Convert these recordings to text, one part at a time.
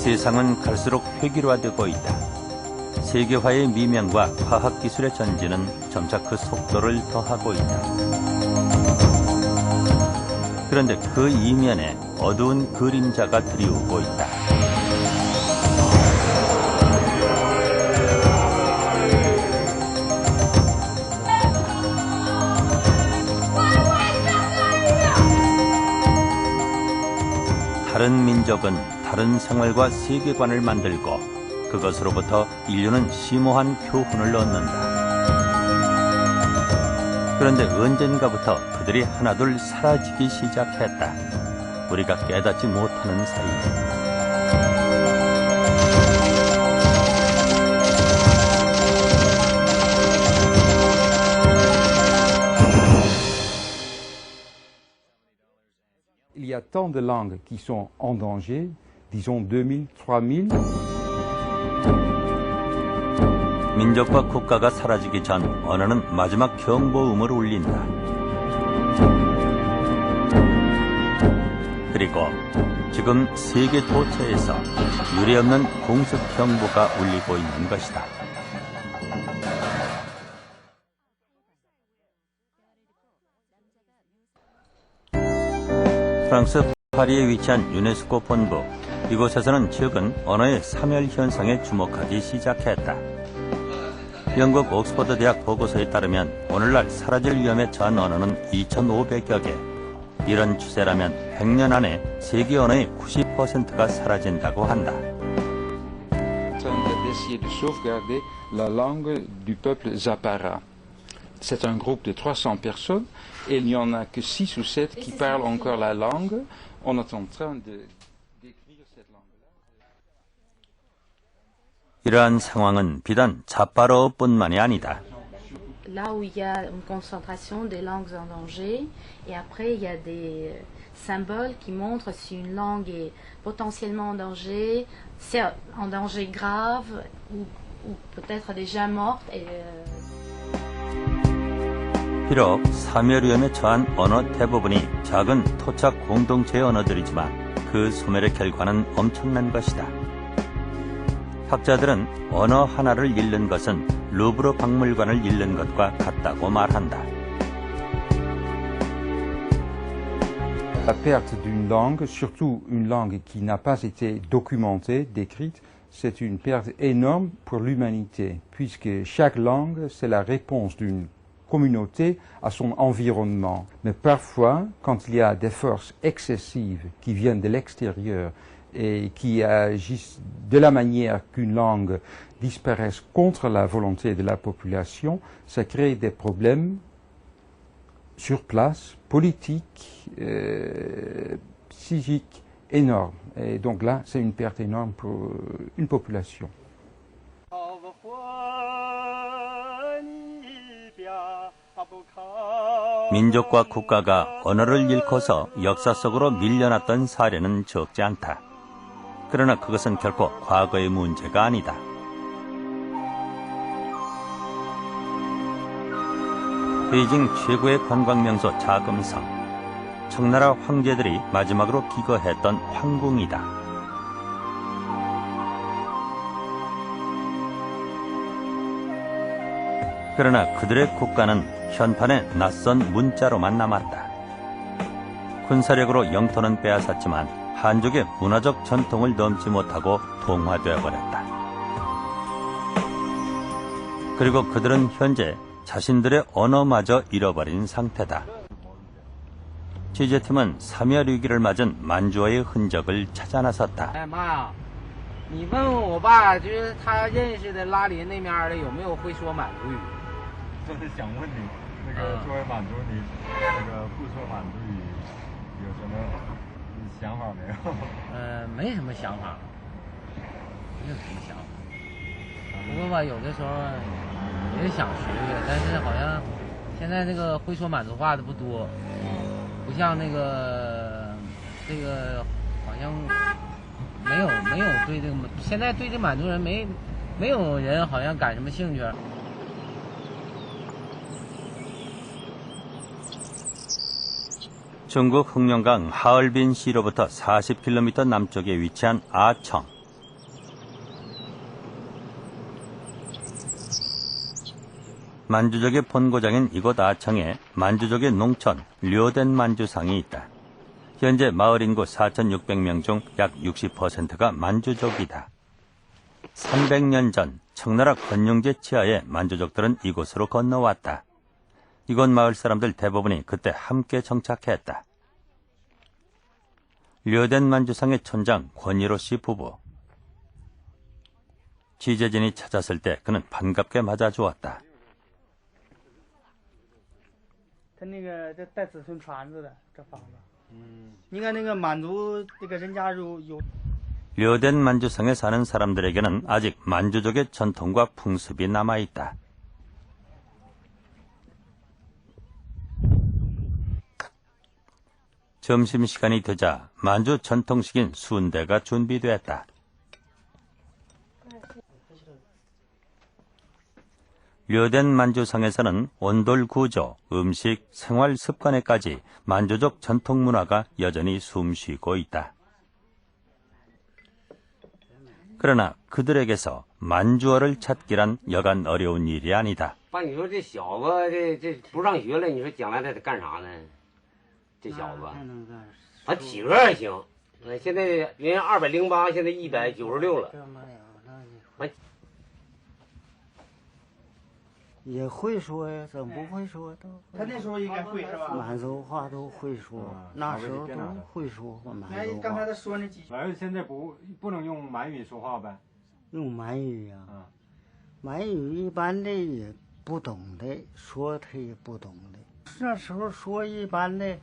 세상은 갈수록 획일화되고 있다. 세계화의 미명과 과학기술의 전진은 점차 그 속도를 더하고 있다. 그런데 그 이면에 어두운 그림자가 드리우고 있다. 다른 민족은 다른 생활과 세계관을 만들고 그것으로부터 인류는 심오한 교훈을 얻는다. 그런데 언젠가부터 그들이 하나둘 사라지기 시작했다. 우리가 깨닫지 못하는 사이. Il y a tant de langues qui sont en danger, disons 2000, 3000. 민족과 국가가 사라지기 전 언어는 마지막 경보음을 울린다. 그리고 지금 세계 도처에서 유례없는 공습 경보가 울리고 있는 것이다. 프랑스 파리에 위치한 유네스코 본부. 이곳에서는 최근 언어의 사멸 현상에 주목하기 시작했다. 영국 옥스퍼드 대학 보고서에 따르면 오늘날 사라질 위험에 처한 언어는 2,500여 개. 이런 추세라면 100년 안에 세계 언어의 90%가 사라진다고 한다. D'essayer de sauvegarder la langue du peuple Zapara. C'est un groupe de 300 personnes et il n'y en a que 6 ou 7 qui parlent encore la langue. On est en train d'écrire cette langue-là. 이러한 상황은 비단 자파로뿐만이 아니다. Là où il y a une concentration des langues en danger, et après il y a des symboles qui montrent si une langue est potentiellement en danger, c'est en danger grave ou peut-être déjà morte. 비록 사멸 위험에 처한 언어 대부분이 작은 토착 공동체의 언어들이지만 그 소멸의 결과는 엄청난 것이다. 학자들은 언어 하나를 잃는 것은 루브르 박물관을 잃는 것과 같다고 말한다. La perte d'une langue, surtout une langue qui n'a pas été documentée, décrite, c'est une perte énorme pour l'humanité, puisque chaque langue, c'est la réponse d'une communauté à son environnement. Mais parfois, quand il y a des forces excessives qui viennent de l'extérieur et qui agissent de la manière qu'une langue disparaisse contre la volonté de la population, ça crée des problèmes sur place, politiques, psychiques énormes. Et donc là, c'est une perte énorme pour une population. 민족과 국가가 언어를 잃고서 역사 속으로 밀려났던 사례는 적지 않다. 그러나 그것은 결코 과거의 문제가 아니다. 베이징 최고의 관광명소 자금성. 청나라 황제들이 마지막으로 기거했던 황궁이다. 그러나 그들의 국가는 현판에 낯선 문자로만 남았다. 군사력으로 영토는 빼앗았지만 한족의 문화적 전통을 넘지 못하고 동화되어 버렸다. 그리고 그들은 현재 자신들의 언어마저 잃어버린 상태다. 취재팀은 사멸위기를 맞은 만주어의 흔적을 찾아 나섰다. 你问问我爸，就是他认识的拉林那面的有没有会说满族语？就是想问你，那个作为满族，你那个不说满族语，有什么想法没有？没什么想法，没有什么想法。不过吧，有的时候也想学学，但是好像现在这个会说满族话的不多，不像那个这个好像。没有对这个，现在对这满族人没有人好像感什么兴趣。 중국 흑룡강 하얼빈시로부터 40km 남쪽에 위치한 아청. 만주족의 본고장인 이곳 아청에 만주족의 농촌 료된 만주상이 있다. 현재 마을 인구 4,600명 중 약 60%가 만주족이다. 300년 전 청나라 건용제 치하에 만주족들은 이곳으로 건너왔다. 이곳 마을 사람들 대부분이 그때 함께 정착했다. 료된 만주상의 촌장 권일호 씨 부부. 취재진이 찾았을 때 그는 반갑게 맞아주었다. 他那个这带子孙传着的这房子，你看那个满族这个人家有 료된 만주상에 사는 사람들에게는 아직 만주족의 전통과 풍습이 남아있다. 점심시간이 되자 만주 전통식인 순대가 준비됐다. 료된 만주상에서는 온돌 구조, 음식, 생활 습관에까지 만주족 전통 문화가 여전히 숨쉬고 있다. 그러나 그들에게서 만주어를 찾기란 여간 어려운 일이 아니다. 把你说这小子这不上学了，你说将来他得干啥呢？这小子，他体格还行，现在人家208，现在196了。也会说呀，怎么不会说？都他那时候应该会是吧？满族话都会说，那时候都会说满哎，族话。刚才他说那几句，儿子现在不能用满语说话呗？用满语呀、嗯满语一般的也不懂的，说他也不懂的。那时候说一般的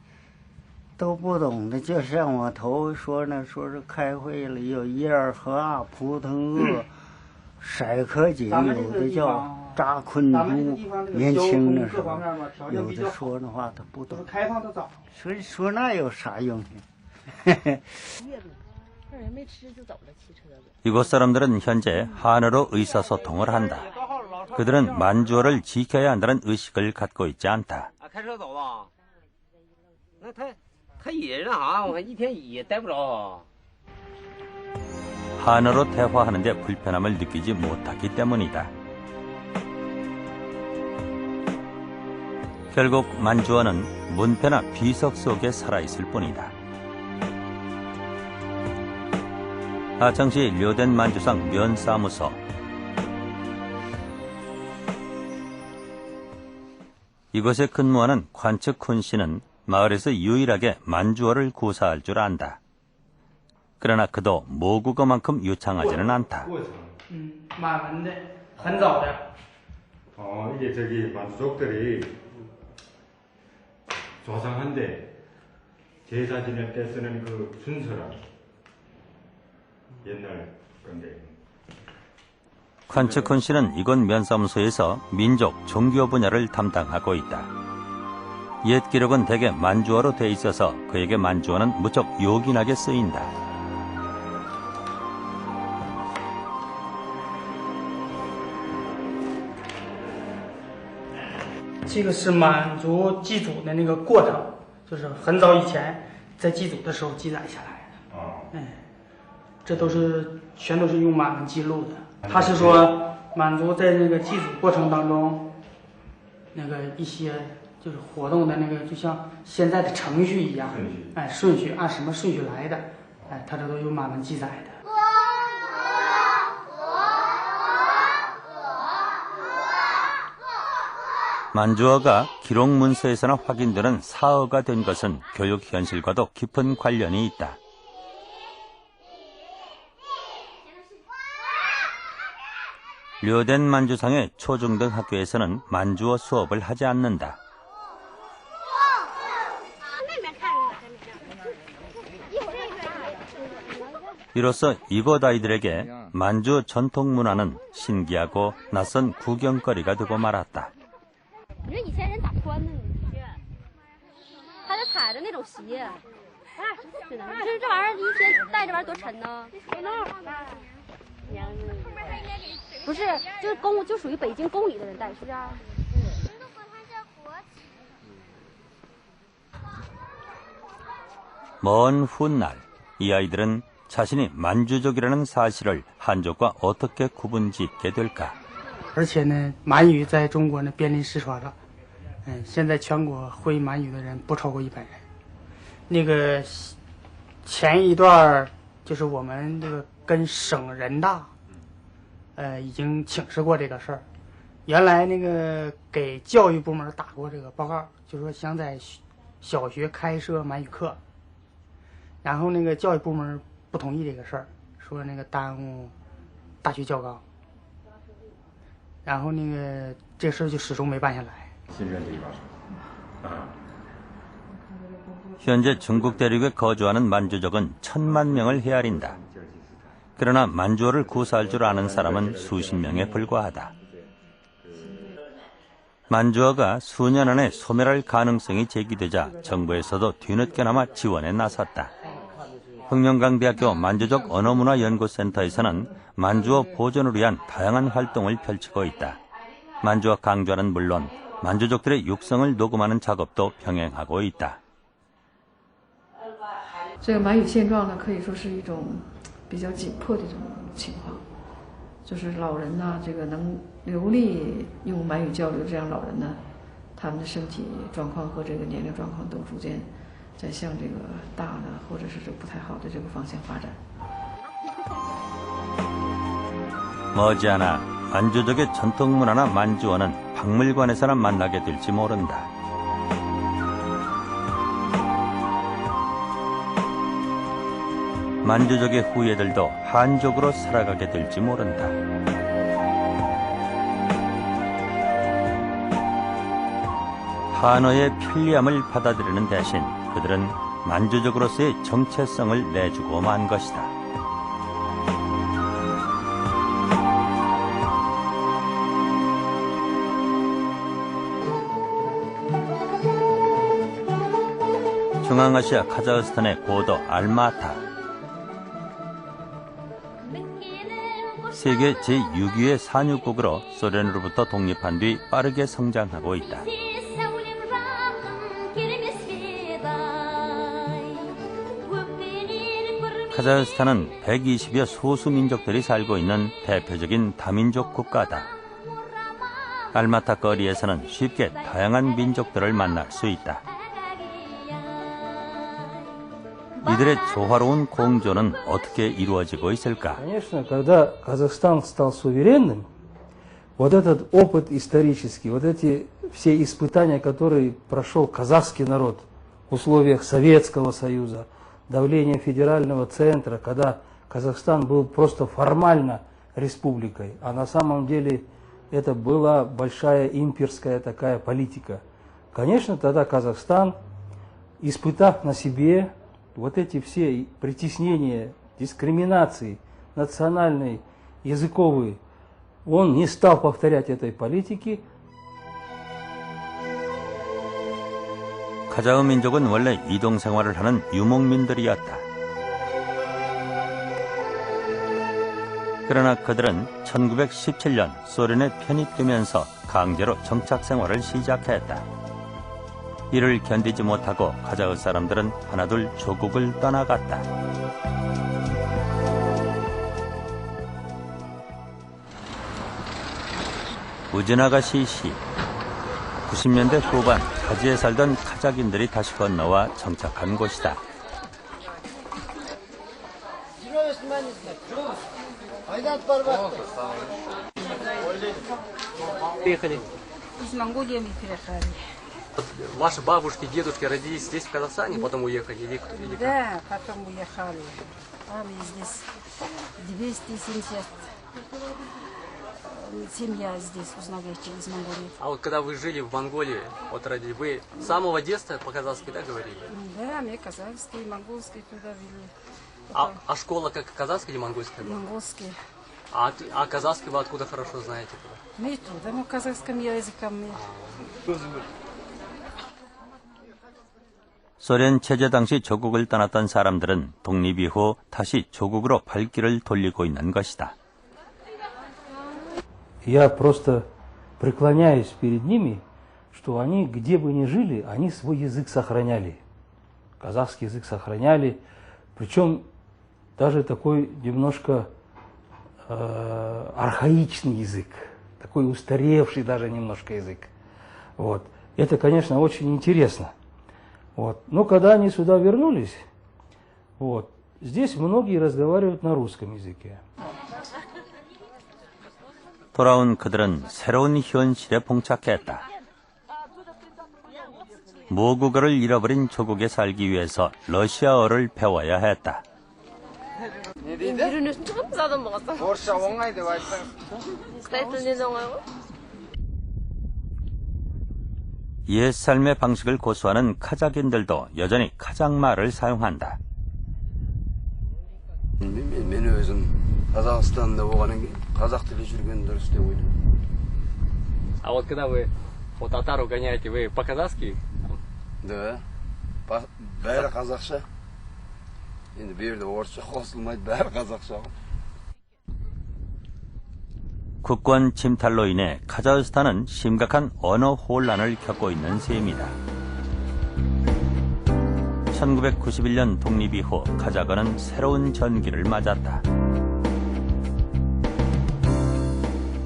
都不懂的，就像我头说那，说是开会了，有叶儿河、扑腾鳄、色可锦，有的叫扎昆珠。年轻的时候，有的说那话他不懂，开放的早。所以说那有啥用呢？ 이곳 사람들은 현재 한어로 의사소통을 한다. 그들은 만주어를 지켜야 한다는 의식을 갖고 있지 않다. 开车走吧？那他也那啥，我看一天也待不着。 한어로 대화하는데 불편함을 느끼지 못하기 때문이다. 결국 만주어는 문패나 비석 속에 살아있을 뿐이다. 아청시 료된 만주상 면사무소. 이곳에 근무하는 관측훈 씨는 마을에서 유일하게 만주어를 구사할 줄 안다. 그러나 그도 모국어만큼 유창하지는 않다. 满文的，很早的。 이게 저기 만주족들이 조상한데 제사 지낼 때 쓰는 그 순서라. 옛날 건데. 관측훈 씨는 이곳 면사무소에서 민족, 종교 분야를 담당하고 있다. 옛 기록은 대개 만주어로 돼 있어서 그에게 만주어는 무척 요긴하게 쓰인다. 这个是满族祭祖的那个过程，就是很早以前在祭祖的时候记载下来的。这都是全都是用满文记录的。他是说满族在那个祭祖过程当中，那个一些就是活动的那个，就像现在的程序一样，顺序按什么顺序来的，他这都有满文记载的。 만주어가 기록 문서에서나 확인되는 사어가 된 것은 교육 현실과도 깊은 관련이 있다. 료된 만주상의 초중등 학교에서는 만주어 수업을 하지 않는다. 이로써 이곳 아이들에게 만주 전통 문화는 신기하고 낯선 구경거리가 되고 말았다. 你说以前人咋穿呢？还得踩着那种鞋，真的。你说这玩意儿一天带这玩意儿多沉呢？不是，就是就属于北京宫里的人戴，是不是？ 먼 훗날 이 아이들은 자신이 만주족이라는 사실을 한족과 어떻게 구분짓게 될까? 而且呢，满语在中国呢遍临失传了。现在全国会满语的人不超过100人。那个前一段就是我们这个跟省人大，已经请示过这个事儿。原来那个给教育部门打过这个报告，就说想在小学开设满语课，然后那个教育部门不同意这个事儿，说那个耽误大学教纲，然后那个这事儿就始终没办下来。 현재 중국 대륙에 거주하는 만주족은 1000만 명을 헤아린다. 그러나 만주어를 구사할 줄 아는 사람은 수십 명에 불과하다. 만주어가 수년 안에 소멸할 가능성이 제기되자 정부에서도 뒤늦게나마 지원에 나섰다. 흑명강대학교 만주족 언어문화연구센터에서는 만주어 보존을 위한 다양한 활동을 펼치고 있다. 만주어 강좌는 물론 만주족들의 육성을 녹음하는 작업도 병행하고 있다. 这个满语现状呢，可以说是一种比较紧迫的这种情况，就是老人呢，这个能流利用满语交流，这样老人呢，他们的身体状况和这个年龄状况都逐渐在向这个大的或者是这不太好的这个方向发展。 머지않아 만주족의 전통 문화나 만주어는 박물관에서나 만나게 될지 모른다. 만주족의 후예들도 한족으로 살아가게 될지 모른다. 한어의 편리함을 받아들이는 대신 그들은 만주족으로서의 정체성을 내주고 만 것이다. 중앙아시아 카자흐스탄의 고도 알마타. 세계 제6위의 산유국으로 소련으로부터 독립한 뒤 빠르게 성장하고 있다. 카자흐스탄은 120여 소수 민족들이 살고 있는 대표적인 다민족 국가다. 알마타 거리에서는 쉽게 다양한 민족들을 만날 수 있다. 이들의 조화로운 공존은 어떻게 이루어지고 있을까? Конечно, когда Казахстан стал суверенным, вот этот опыт исторический, вот эти все испытания, которые прошел казахский народ в условиях Советского Союза, давление федерального центра, когда Казахстан был просто формально республикой, а на самом деле это была большая имперская такая политика. Конечно, тогда Казахстан, испытав на себе вот эти все притеснения, дискриминации национальной, языковой, он не стал повторять этой политики. 카자흐 민족은 원래 이동 생활을 하는 유목민들이었다. 그러나 그들은 1917년 소련에 편입되면서 강제로 정착 생활을 시작했다. 이를 견디지 못하고 카자흐 사람들은 하나둘 조국을 떠나갔다. 우즈나가시 시 90년대 후반 타지에 살던 카자흐인들이 다시 건너와 정착한 곳이다. Из Монголии мы приехали. Ваши бабушки, дедушки родились здесь, в Казахстане, потом уехали? Или как? Да, потом уехали. Там здесь 270 семья здесь, Узнавайте, из Монголии. А вот когда вы жили в Монголии, вот родили, вы с самого детства по-казахски, да, говорили? Да, мы казахский, монгольский туда вели. А школа как казахская или монгольская была? Монгольский. А казахский вы откуда хорошо знаете? Мы туда, но казахским языком мы. 소련 체제 당시 조국을 떠났던 사람들은 독립 이후 다시 조국으로 발길을 돌리고 있는 것이다. Я просто преклоняюсь перед ними, что они, где бы ни жили, они свой язык сохраняли. Казахский язык сохраняли, причем даже такой немножко архаичный язык. такой устаревший даже немножко язык. Вот. Это, конечно, очень интересно. Вот. Но когда они сюда вернулись, вот, здесь многие разговаривают на русском языке. 돌아온 그들은 새로운 현실에 봉착했다. 모국어를 잃어버린 조국에 살기 위해서 러시아어를 배워야 했다. 인기를 조금 싸도 먹었어. 옛 삶의 방식을 고수하는 카자흐인들도 여전히 카자흐말을 사용한다. мен өзім Қазақстанда болғаннан кейін қазақ тілі жүрген дұрыс деп ойлаймын. А вот когда вы вот татару гоняете, вы по-казахски? Да. Бәрі қазақша. Енді берді орысша қосылмайды, бәрі қазақша. 국권 침탈로 인해 카자흐스탄은 심각한 언어 혼란을 겪고 있는 셈이다. 1991년 독립 이후 카자흐는 새로운 전기를 맞았다.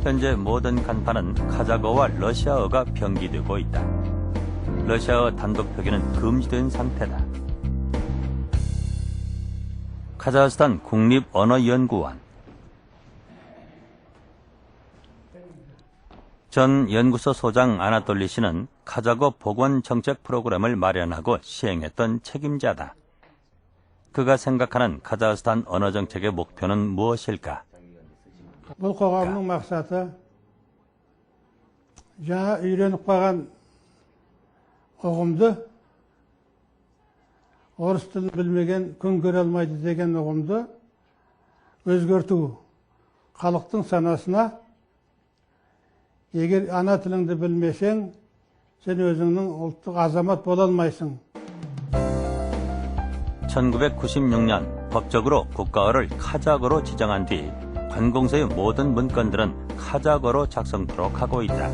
현재 모든 간판은 카자흐어와 러시아어가 병기되고 있다. 러시아어 단독 표기는 금지된 상태다. 카자흐스탄 국립언어연구원 전 연구소 소장 아나톨리 씨는 카자흐어 복원 정책 프로그램을 마련하고 시행했던 책임자다. 그가 생각하는 카자흐스탄 언어 정책의 목표는 무엇일까? бұл қоғамның мақсаты жаңа үйреніп қалған ұғымды орыс тілін білмеген күн көре алмайды деген ұғымды өзгерту. Халықтың санасына егер ана тіліңді білмесең, сен өзіңнің ұлттық азамат бола алмайсың. 1996년 법적으로 국가어를 카자흐어로 지정한 뒤 관공서의 모든 문건들은 카자흐어로 작성토록 하고 있다.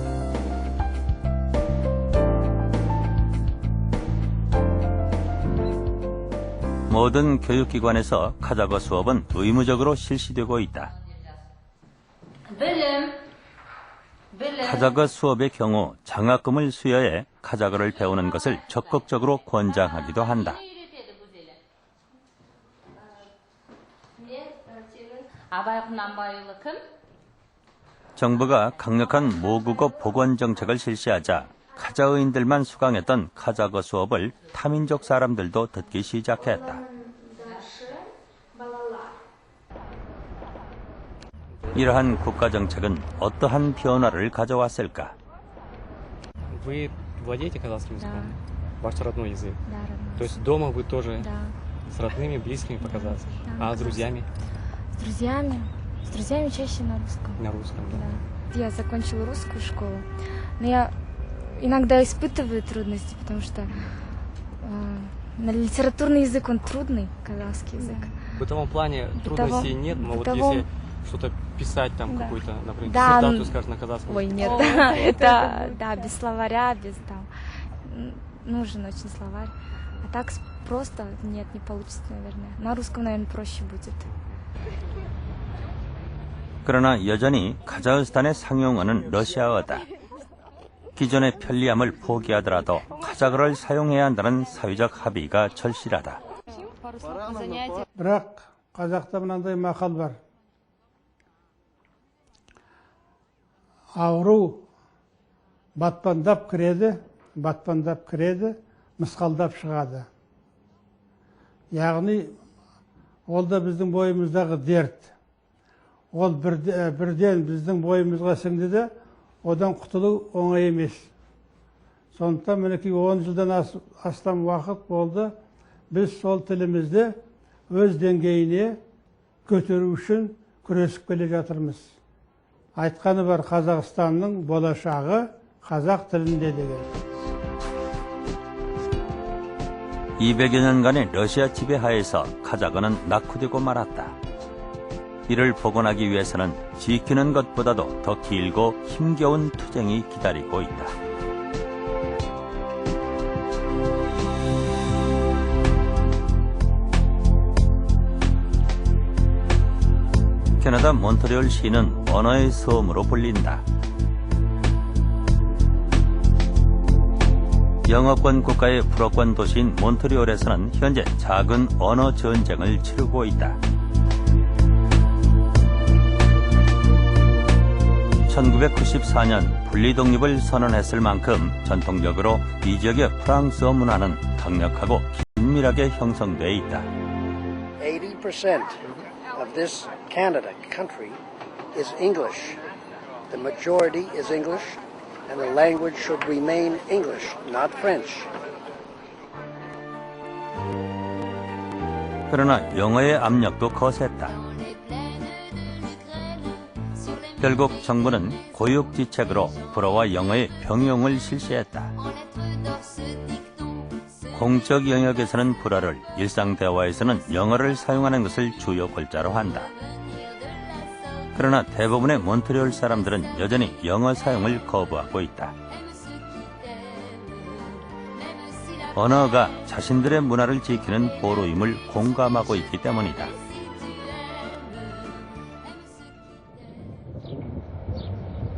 모든 교육기관에서 카자흐어 수업은 의무적으로 실시되고 있다. 카자흐어 수업의 경우 장학금을 수여해 카자흐어를 배우는 것을 적극적으로 권장하기도 한다. 정부가 강력한 모국어 복원 정책을 실시하자 카자흐인들만 수강했던 카자흐어 수업을 타민족 사람들도 듣기 시작했다. 이러한 국가 정책은 어떠한 변화를 가져왔을까? Вы владеете казахским языком? Ваш родной язык? Да, родной. То есть дома вы тоже с родными, близкими по-казахски? А с друзьями? С друзьями чаще на русском. На русском, да. Я закончила русскую школу, но я иногда испытываю трудности, потому что литературный язык, он трудный, казахский язык. В бытовом плане трудностей нет, но вот если что-то писать там какую-то, например, да, диссертацию, скажешь, на казахском. Ой, нет, это, да, без словаря, без там, нужен очень словарь. А так просто нет, не получится, наверное. На русском, наверное, проще будет. 그러나 여전히 카자흐스탄의 상용어는 러시아어다. 기존의 편리함을 포기하더라도 카자흐어를 사용해야 한다는 사회적 합의가 절실하다. бірақ қазақта мынандай мақал бар. Ауру батпандап кіреді, мысқалдап шығады. Яғни, ол да біздің бойымыздағы дерт. Ол бірден біздің бойымызға сіңді де, одан құтылу оңай емес. Сондықтан мінекей 10 жылдан астам уақыт болды, біз сол тілімізді өз деңгейіне көтеру үшін күресіп келе жатырмыз. Айтқаны бар, Қазақстанның болашағы қазақ тілінде деген. 200여 년간의 러시아 지배하에서 카자흐는 낙후되고 말았다. 이를 복원하기 위해서는 지키는 것보다도 더 길고 힘겨운 투쟁이 기다리고 있다. 캐나다 몬트리올 시는 언어의 섬으로 불린다. 영어권 국가의 불어권 도시인 몬트리올에서는 현재 작은 언어 전쟁을 치르고 있다. 1994년 분리독립을 선언했을 만큼 전통적으로 이 지역의 프랑스어 문화는 강력하고 긴밀하게 형성돼 있다. 80% of this Canada country is English. The majority is English, and the language should remain English, not French. 그러나 영어의 압력도 거셌다. 결국 정부는 고육지책으로 불어와 영어의 병용을 실시했다. 공적 영역에서는 불어를, 일상 대화에서는 영어를 사용하는 것을 주요 골자로 한다. 그러나 대부분의 몬트리올 사람들은 여전히 영어 사용을 거부하고 있다. 언어가 자신들의 문화를 지키는 보루임을 공감하고 있기 때문이다.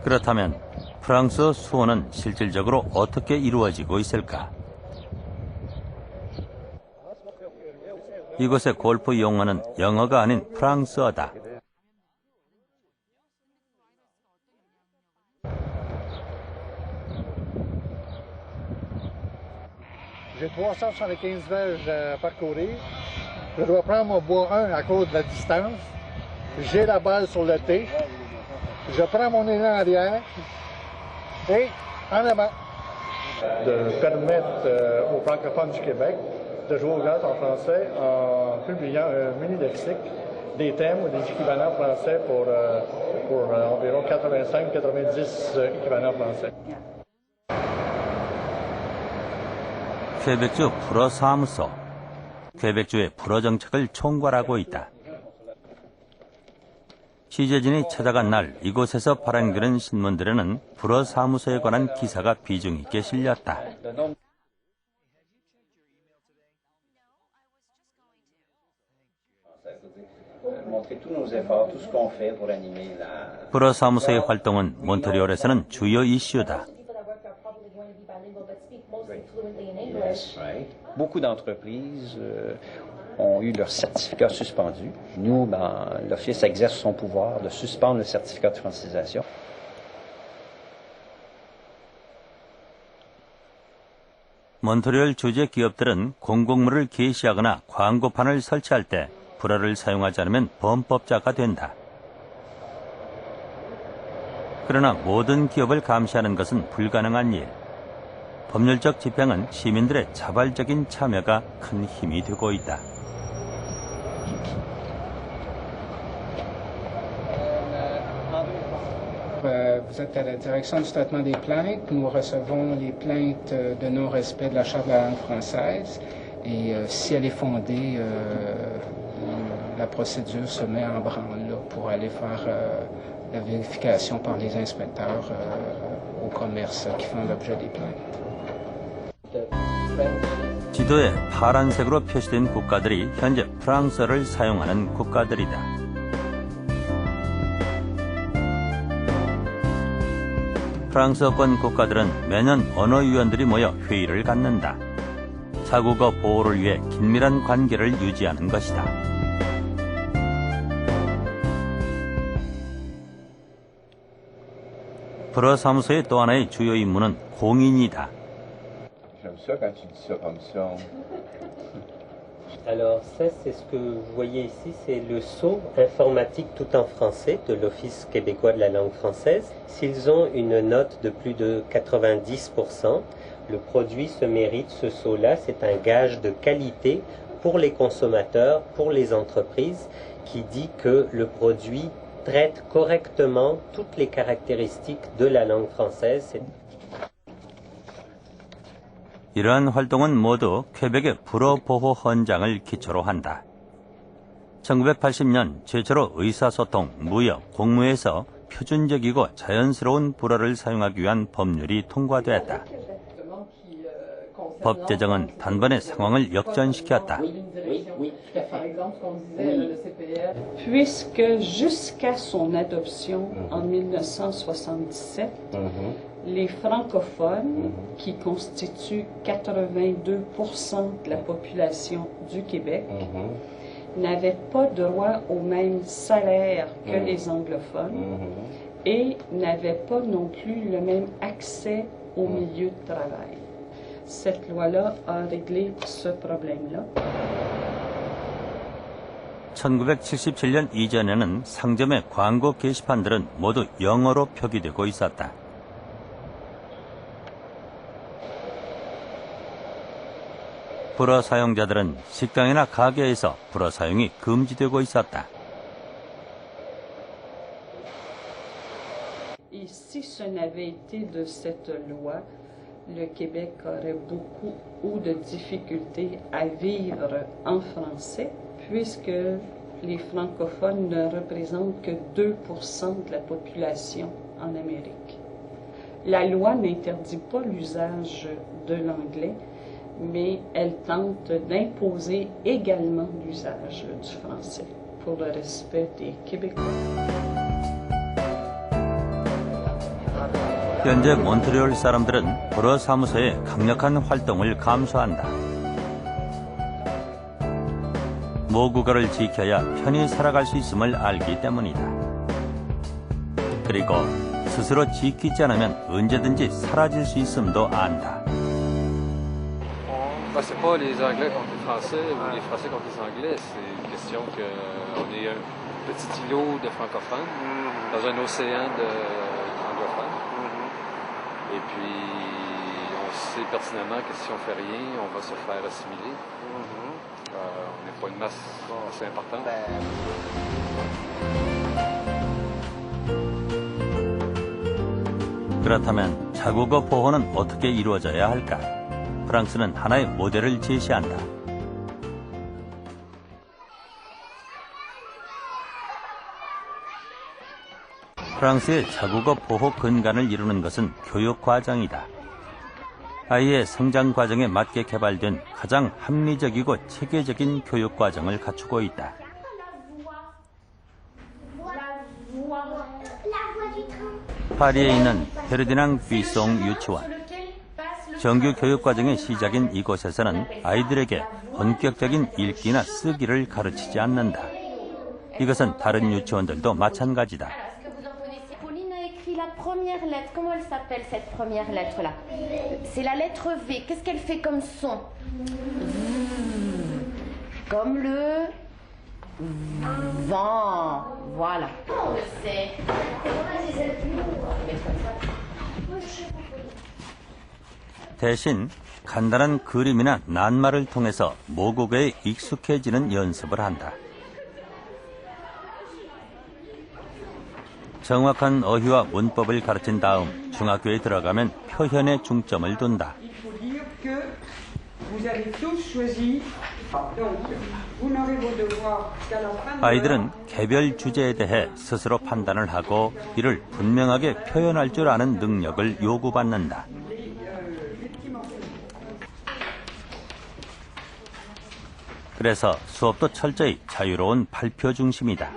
그렇다면 프랑스어 수어는 실질적으로 어떻게 이루어지고 있을까? 이곳의 골프 용어는 영어가 아닌 프랑스어다. J'ai 375 verges à parcourir. Je dois prendre mon bois 1 à cause de la distance. J'ai la balle sur le tee. Je prends mon élan arrière et en avant. De permettre aux francophones du Québec de jouer au golf en français en publiant un mini-lexique des thèmes ou des équivalents français pour environ 85-90 équivalents français. 퀘벡주 불어 사무소. 퀘벡주의 불어 정책을 총괄하고 있다. 취재진이 찾아간 날 이곳에서 발행되는 신문들에는 불어 사무소에 관한 기사가 비중 있게 실렸다. 불어 사무소의 활동은 몬트리올에서는 주요 이슈다. Beaucoup d'entreprises ont eu leur certificat suspendu. Nous, l'Office exerce son pouvoir de suspendre le certificat de francisation. 몬트리올 주재 기업들은 공공물을 게시하거나 광고판을 설치할 때 불어를 사용하지 않으면 범법자가 된다. 그러나 모든 기업을 감시하는 것은 불가능한 일. 법률적 집행은 시민들의 자발적인 참여가 큰 힘이 되고 있다. Vous êtes à la direction du traitement des plaintes. Nous recevons les plaintes de non-respect de la Charte de la langue française. Et si elle est fondée, la procédure se met en branle pour aller faire la vérification par les inspecteurs au commerce qui font l'objet des plaintes. 지도에 파란색으로 표시된 국가들이 현재 프랑스어를 사용하는 국가들이다. 프랑스어권 국가들은 매년 언어위원들이 모여 회의를 갖는다. 자국어 보호를 위해 긴밀한 관계를 유지하는 것이다. 불어 사무소의 또 하나의 주요 임무는 공인이다. Alors ça, c'est ce que vous voyez ici, c'est le sceau informatique tout en français de l'Office québécois de la langue française. S'ils ont une note de plus de 90%, le produit se mérite ce sceau-là. C'est un gage de qualité pour les consommateurs, pour les entreprises, qui dit que le produit traite correctement toutes les caractéristiques de la langue française. 이러한 활동은 모두 퀘벡의 불어 보호 헌장을 기초로 한다. 1980년 최초로 의사소통, 무역, 공무에서 표준적이고 자연스러운 불어를 사용하기 위한 법률이 통과되었다. 법 제정은 단번에 상황을 역전시켰다. Puisque jusqu'à son adoption en 1977, Les francophones, qui constituent 82% de la population du Québec, n'avaient pas droit au même salaire que les anglophones et n'avaient pas non plus le même accès au milieu de travail. Cette loi-là a réglé ce problème-là. 1977년 이전에는 상점의 광고 게시판들은 모두 영어로 표기되고 있었다. 불어 사용자들은 식당이나 가게에서 불어 사용이 금지되고 있었다. Et si ce n'avait été de cette loi, le Québec aurait beaucoup de difficultés à vivre en français, puisque les francophones ne représentent que 2% de la population en Amérique. La loi n'interdit pas l'usage de l'anglais, mais elle tente d'imposer également l'usage du français pour le respect des Québécois. 현재 몬트리올 사람들은 불어 사무소의 강력한 활동을 감수한다. 모국어를 지켜야 편히 살아갈 수 있음을 알기 때문이다. 그리고 스스로 지키지 않으면 언제든지 사라질 수 있음도 안다. C'est pas les Anglais contre les Français ou les Français contre les Anglais, c'est une question qu'on est un petit îlot de francophones dans un océan d'anglophones. Et puis, on sait pertinemment que si on fait rien, on va se faire assimiler. On n'est pas une masse assez importante. 그렇다면 자국어 보호는 어떻게 이루어져야 할까? 프랑스는 하나의 모델을 제시한다. 프랑스의 자국어 보호 근간을 이루는 것은 교육 과정이다. 아이의 성장 과정에 맞게 개발된 가장 합리적이고 체계적인 교육 과정을 갖추고 있다. 파리에 있는 페르디낭 뷔송 유치원. 정규 교육 과정의 시작인 이곳에서는 아이들에게 본격적인 읽기나 쓰기를 가르치지 않는다. 이것은 다른 유치원들도 마찬가지다. La première lettre, comment elle s'appelle cette première lettre-là? C'est la lettre V. Qu'est-ce qu'elle fait comme son? Comme le vent. Voilà. On le sait. 대신 간단한 그림이나 낱말을 통해서 모국어에 익숙해지는 연습을 한다. 정확한 어휘와 문법을 가르친 다음 중학교에 들어가면 표현에 중점을 둔다. 아이들은 개별 주제에 대해 스스로 판단을 하고 이를 분명하게 표현할 줄 아는 능력을 요구받는다. 그래서 수업도 철저히 자유로운 발표 중심이다.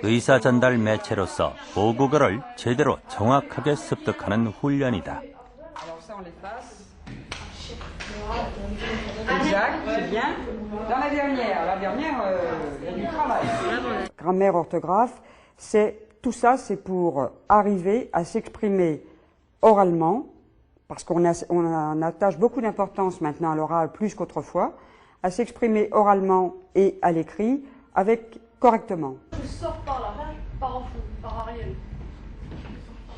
의사 전달 매체로서 모국어를 제대로 정확하게 습득하는 훈련이다. Grammaire, orthographe, tout ça, c'est pour arriver à s'exprimer oralement, parce qu'on attache beaucoup d'importance maintenant à l'oral plus qu'autrefois, à s'exprimer oralement et à l'écrit correctement.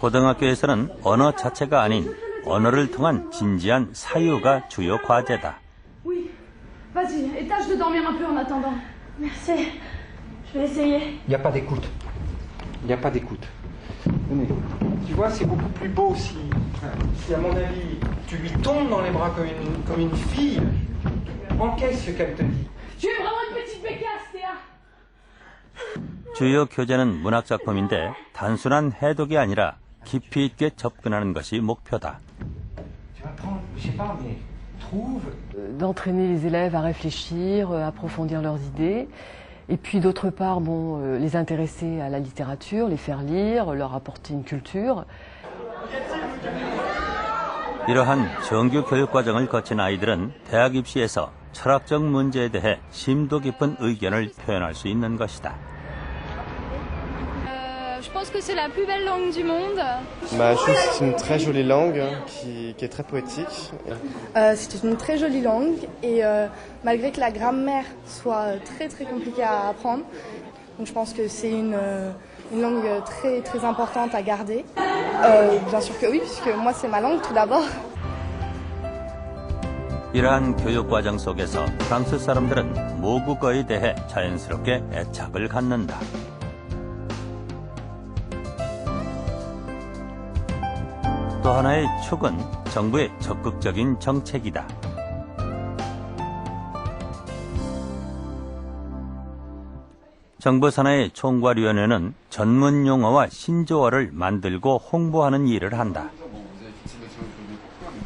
고등학교에서는 언어 자체가 아닌 언어를 통한 진지한 사유가 주요 과제다. Oui, vas-y, et tâche de dormir un peu en attendant. Merci, je vais essayer. Il n'y a pas d'écoute. Il n'y a pas d'écoute. Tu vois, c'est beaucoup plus beau si, à mon avis, tu lui tombes dans les bras comme une fille, encaisse ce qu'elle te dit. Tu es vraiment une petite bécasse, Théa. 주요 교재는 문학 작품인데 단순한 해독이 아니라 깊이 있게 접근하는 것이 목표다. Tu vas prendre, je sais pas, mais D'entraîner les élèves à réfléchir, à approfondir leurs idées. Et puis d'autre part, les intéresser à la littérature, les faire lire, leur apporter une culture. 이러한 정규 교육 과정을 거친 아이들은 대학 입시에서 철학적 문제에 대해 심도 깊은 의견을 표현할 수 있는 것이다. Je pense que c'est la plus belle langue du monde. Je trouve que c'est une très jolie langue qui est très poétique. C'est une très jolie langue et malgré que la grammaire soit très très compliquée à apprendre, donc je pense que c'est une langue très très importante à garder. Bien sûr que oui, puisque moi c'est ma langue tout d'abord. 이러한 교육 과정 속에서 프랑스 사람들은 모국어에 대해 자연스럽게 애착을 갖는다. 또 하나의 축은 정부의 적극적인 정책이다. 정부 산하의 총괄위원회는 전문 용어와 신조어를 만들고 홍보하는 일을 한다.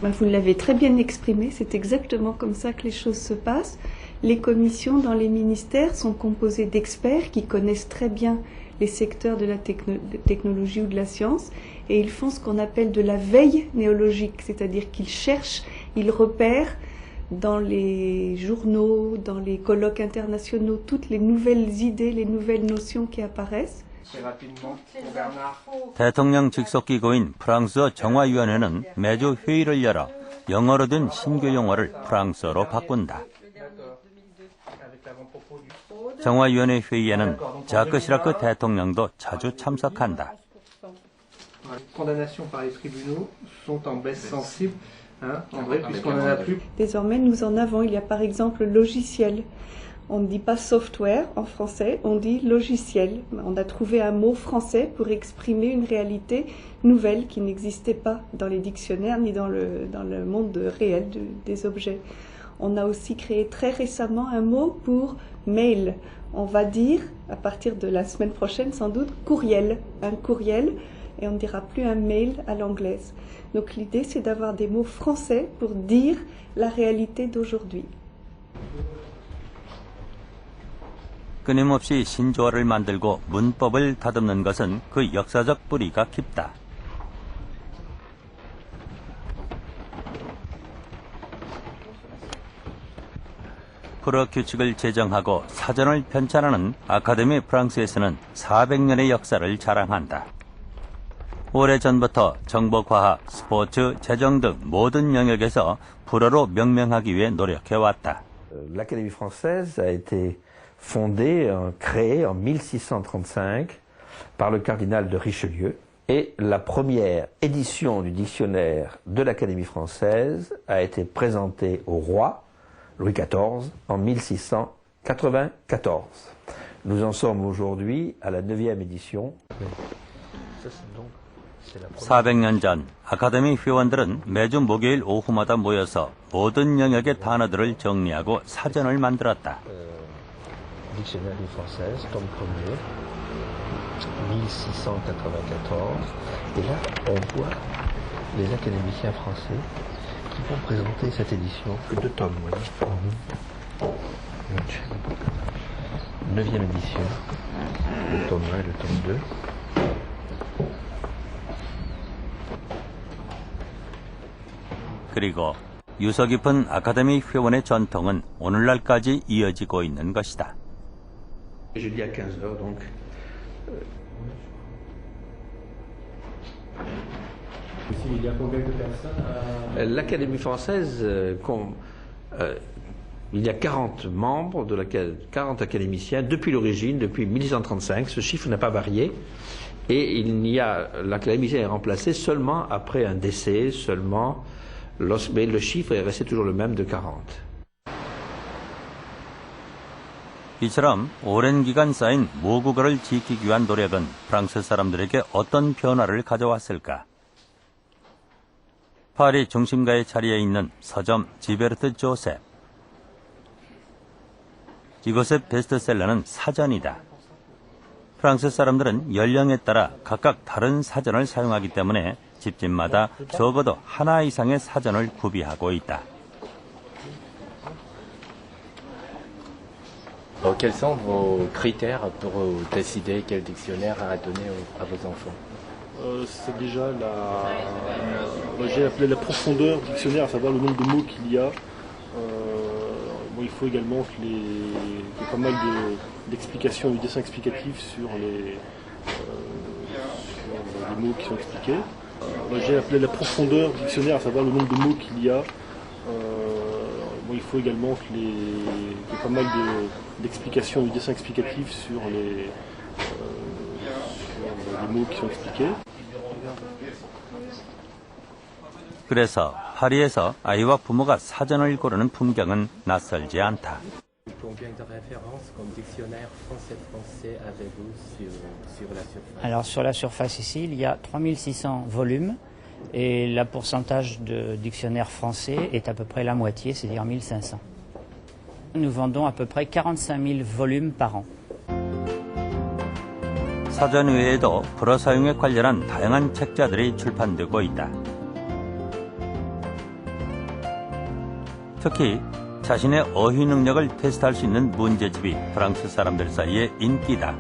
Vous l'avez très bien exprimé, c'est exactement comme ça que les choses se passent. Les commissions dans les ministères sont composées d'experts qui connaissent très bien les secteurs de la technologie ou de la science et ils font ce qu'on appelle de la veille néologique, c'est-à-dire qu'ils cherchent, ils repèrent dans les journaux, dans les colloques internationaux, toutes les nouvelles idées, les nouvelles notions qui apparaissent. 대통령 직속 기구인 프랑스어 정화위원회는 매주 회의를 열어 영어로 된 신규 용어를 프랑스어로 바꾼다. 정화위원회 회의에는 자크 시라크 대통령도 자주 참석한다. Désormais, nous en avons. Il y a par exemple le logiciel. On ne dit pas software en français, on dit logiciel. On a trouvé un mot français pour exprimer une réalité nouvelle qui n'existait pas dans les dictionnaires ni dans le monde réel des objets. On a aussi créé très récemment un mot pour mail. On va dire, à partir de la semaine prochaine sans doute, courriel. Un courriel, et on ne dira plus un mail à l'anglaise. Donc l'idée, c'est d'avoir des mots français pour dire la réalité d'aujourd'hui. 끊임없이 신조어를 만들고 문법을 다듬는 것은 그 역사적 뿌리가 깊다. 프로 규칙을 제정하고 사전을 편찬하는 아카데미 프랑스에서는 400년의 역사를 자랑한다. 오래전부터 정보, 과학, 스포츠, 재정 등 모든 영역에서 불어로 명명하기 위해 노력해왔다. L'Académie française a été fondée, créée en 1635 par le cardinal de Richelieu. Et la première édition du dictionnaire de l'Académie française a été présentée au roi Louis XIV en 1694. Nous en sommes aujourd'hui à la 9e édition. 400년 전 아카데미 회원들은 매주 목요일 오후마다 모여서 모든 영역의 단어들을 정리하고 사전을 만들었다. Dictionnaire française, tome 1er, 1694. Et là, on voit les académiciens français qui vont présenter cette édition. 2 tomes, vous voyez. 9e édition, le tome 1 et le tome 2. 그리고 유서 깊은 아카데미 회원의 전통은 오늘날까지 이어지고 있는 것이다. Jeudi à 15h, donc. Il y a combien de personnes L'Académie française, il y a 40 membres, 40 académiciens depuis l'origine, depuis 1635. Ce chiffre n'a pas varié. Et l'académicien est remplacé seulement après un décès, mais le chiffre est resté toujours le même de 40. 이처럼 오랜 기간 쌓인 모국어를 지키기 위한 노력은 프랑스 사람들에게 어떤 변화를 가져왔을까? 파리 중심가의 자리에 있는 서점 지베르트 조셉. 이곳의 베스트셀러는 사전이다. 프랑스 사람들은 연령에 따라 각각 다른 사전을 사용하기 때문에 집집마다 적어도 하나 이상의 사전을 구비하고 있다. Quels sont vos critères pour décider quel dictionnaire à donner à vos enfants? C'est déjà j'ai appelé la profondeur du dictionnaire, à savoir le nombre de mots qu'il y a. Il faut également qu'il y ait pas mal d'explications, de dessins explicatifs sur les mots qui sont expliqués. J'ai appelé la profondeur du dictionnaire, à savoir le nombre de mots qu'il y a. Il faut également qu'il y ait pas mal d'explications, de dessins explicatifs sur les mots qui sont expliqués. 그래서 파리에서 아이와 부모가 사전을 고르는 풍경은 낯설지 않다. Combien de références comme dictionnaire français avez-vous sur la surface? Alors sur la surface ici, il y a 3600 volumes et le pourcentage de dictionnaires français est à peu près la moitié, c'est-à-dire 1500. Nous vendons à peu près 45 000 volumes par an. 사전 외에도 불어 사용에 관련한 다양한 책자들이 출판되고 있다. 특히 자신의 어휘 능력을 테스트할 수 있는 문제집이 프랑스 사람들 사이에 인기다.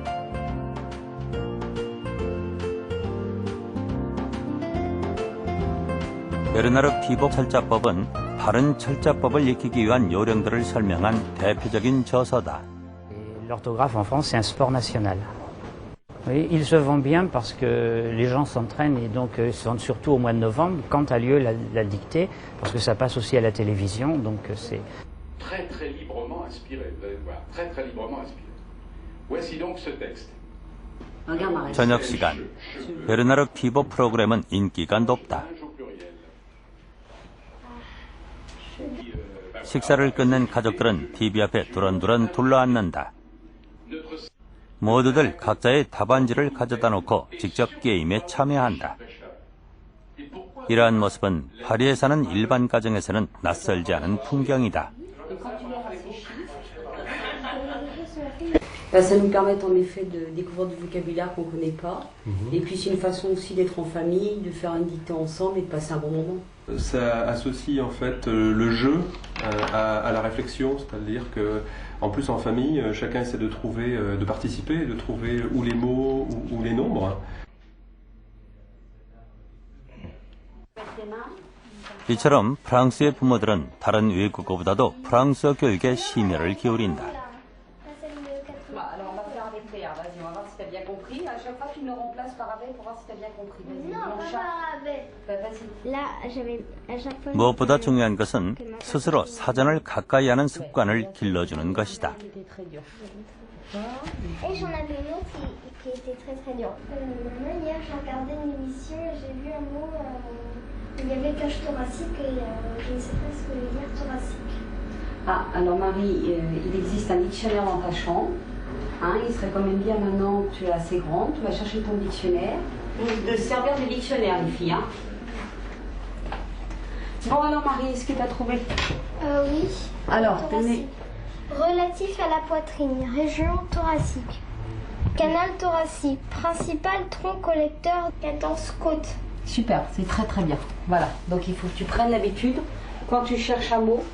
베르나르 피보 철자법은 바른 철자법을 익히기 위한 요령들을 설명한 대표적인 저서다. L'orthographe en France, c'est un sport national. Oui, il se vend bien parce que les gens s'entraînent et donc surtout au mois de novembre, quand a lieu la dictée, parce que ça passe aussi à la télévision, donc c'est... Très très librement inspiré, vous allez voir, très librement inspiré. Voici donc ce texte. 저녁 시간, 베르나르 피보 프로그램은 인기가 높다. 식사를 끝낸 가족들은 TV 앞에 두런두런 둘러앉는다. 모두들 각자의 답안지를 가져다 놓고 직접 게임에 참여한다. 이러한 모습은 파리에 사는 일반 가정에서는 낯설지 않은 풍경이다. Ça nous permet en effet de découvrir du vocabulaire qu'on ne connaît pas. Et puis c'est une façon aussi d'être en famille, de faire une dictée ensemble et de passer un bon moment. Ça associe en fait le jeu à la réflexion, c'est-à-dire que en plus en famille, chacun essaie de trouver, de participer, de trouver ou les mots ou les nombres. 이처럼 프랑스의 부모들은 다른 외국어보다도 프랑스어 교육에 심혈을 기울인다. Alors on va faire avec Léa, vas-y, on va voir si tu as bien compris. À chaque fois tu me remplaces par avec pour voir si tu as bien compris. Non, pas par avec. Là, j'avais à chaque fois. 무엇보다 중요한 것은 스스로 사전을 가까이 하는 습관을 길러주는 것이다. Et j'en avais une autre qui était très dure. Hier, j'ai regardé une émission et j'ai vu un mot. Il y avait cage thoracique et je ne sais pas ce que veut dire thoracique. Ah, alors Marie, il existe un dictionnaire dans ta chambre. Hein, il serait quand même bien maintenant que tu es assez grande, tu vas chercher ton dictionnaire. De servir de dictionnaire, les filles. Hein. Bon alors Marie, est-ce que tu as trouvé? Oui. Alors, tenez. Relatif à la poitrine, région thoracique. Canal thoracique, principal tronc collecteur, 14 côtes. Super, c'est très bien. Voilà, donc il faut que tu prennes l'habitude, quand tu cherches un mot,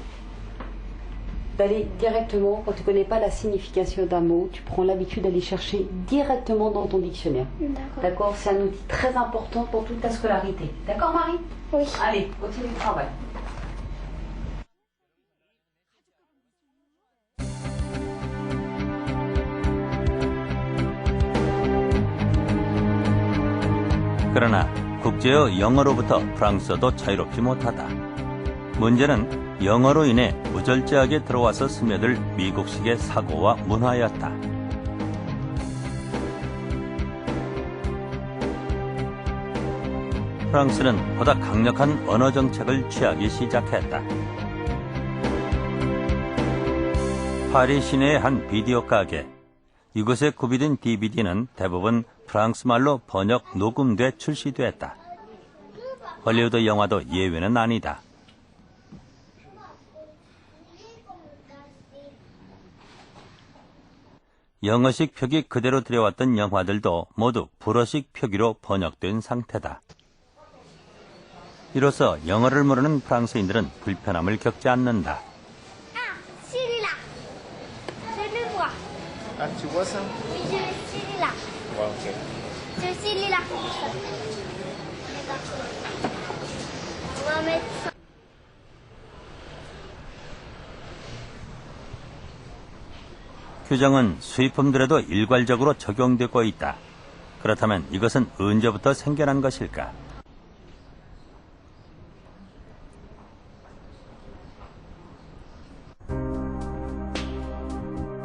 d'aller directement, quand tu ne connais pas la signification d'un mot, tu prends l'habitude d'aller chercher directement dans ton dictionnaire. D'accord. C'est un outil très important pour toute ta scolarité. D'accord Marie? Oui. Allez, continue le travail. 그러나 국제어 영어로부터 프랑스어도 자유롭지 못하다. 문제는 영어로 인해 무절제하게 들어와서 스며들 미국식의 사고와 문화였다. 프랑스는 보다 강력한 언어 정책을 취하기 시작했다. 파리 시내의 한 비디오 가게. 이곳에 구비된 DVD는 대부분 프랑스말로 번역 녹음돼 출시됐다. 헐리우드 영화도 예외는 아니다. 영어식 표기 그대로 들여왔던 영화들도 모두 불어식 표기로 번역된 상태다. 이로써 영어를 모르는 프랑스인들은 불편함을 겪지 않는다. Celui-là. Je le vois. Ah, tu vois ça? Oui, je suis là. Ouais, ok. Je suis là. On va mettre ça. 규정은 수입품들에도 일괄적으로 적용되고 있다. 그렇다면 이것은 언제부터 생겨난 것일까?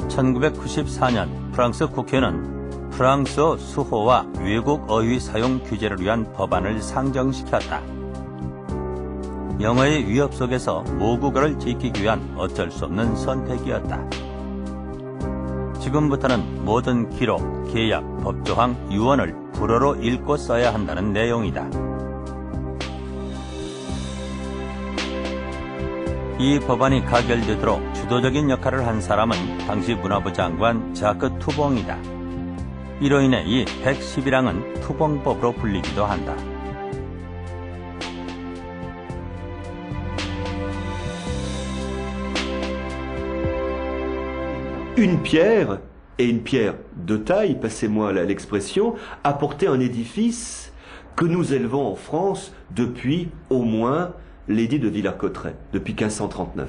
(1994년) 프랑스 국회는 프랑스어 수호와 외국 어휘 사용 규제를 위한 법안을 상정시켰다. 영어의 위협 속에서 모국어를 지키기 위한 어쩔 수 없는 선택이었다. 지금부터는 모든 기록, 계약, 법조항, 유언을 불어로 읽고 써야 한다는 내용이다. 이 법안이 가결되도록 주도적인 역할을 한 사람은 당시 문화부 장관 자크 투봉이다. 이로 인해 이 111항은 투봉법으로 불리기도 한다. Une pierre, et une pierre de taille, passez-moi l'expression, a porté un édifice que nous élevons en France depuis au moins l'édit de Villers-Cotterêts, depuis 1539.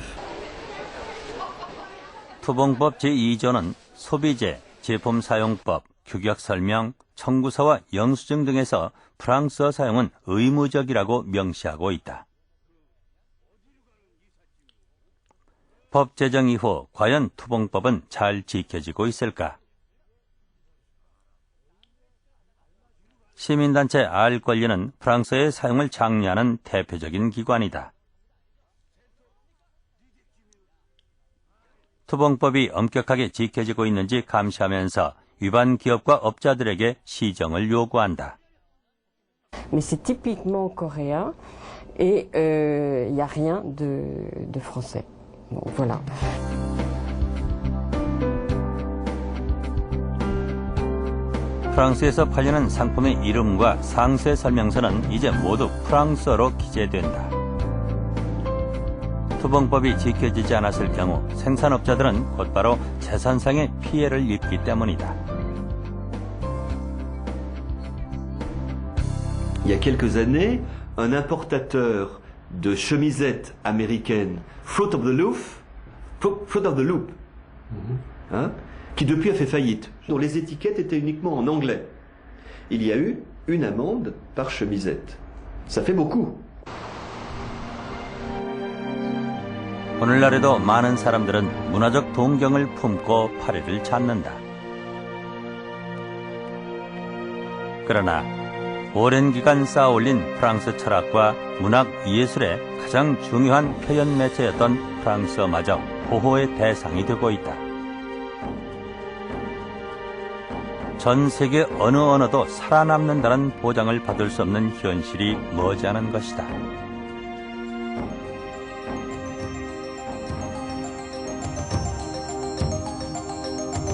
투봉법 제2조는 소비재, 제품 사용법, 규격 설명, 청구서와 영수증 등에서 프랑스어 사용은 의무적이라고 명시하고 있다. 법 제정 이후 과연 투봉법은 잘 지켜지고 있을까? 시민단체 알권리는 프랑스어의 사용을 장려하는 대표적인 기관이다. 투봉법이 엄격하게 지켜지고 있는지 감시하면서 위반 기업과 업자들에게 시정을 요구한다. Mais c'est typiquement coréen et il n'y a rien de français. Bon, voilà. 프랑스에서 팔리는 상품의 이름과 상세 설명서는 이제 모두 프랑스어로 기재된다. 투봉법이 지켜지지 않았을 경우 생산업자들은 곧바로 재산상의 피해를 입기 때문이다. Il y a quelques années, un importateur de chemisettes américaines, Fruit of the Loop, hein, qui depuis a fait faillite, dont les étiquettes étaient uniquement en anglais. Il y a eu une amende par chemisette. Ça fait beaucoup. 오늘날에도 많은 사람들은 문화적 동경을 품고 파리를 찾는다. 그러나 오랜 기간 쌓아올린 프랑스 철학과 문학, 예술의 가장 중요한 표현 매체였던 프랑스어마저 보호의 대상이 되고 있다. 전 세계 어느 언어도 살아남는다는 보장을 받을 수 없는 현실이 머지않은 것이다.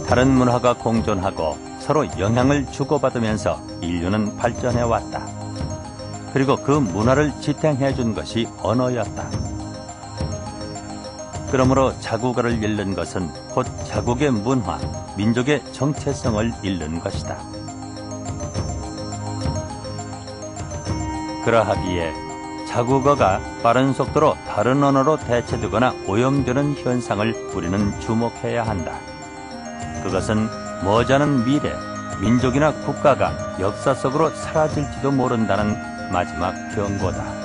다른 문화가 공존하고 서로 영향을 주고받으면서 인류는 발전해왔다. 그리고 그 문화를 지탱해준 것이 언어였다. 그러므로 자국어를 잃는 것은 곧 자국의 문화, 민족의 정체성을 잃는 것이다. 그러하기에 자국어가 빠른 속도로 다른 언어로 대체되거나 오염되는 현상을 우리는 주목해야 한다. 그것은 머지않은 미래, 민족이나 국가가 역사 속으로 사라질지도 모른다는 마지막 경고다.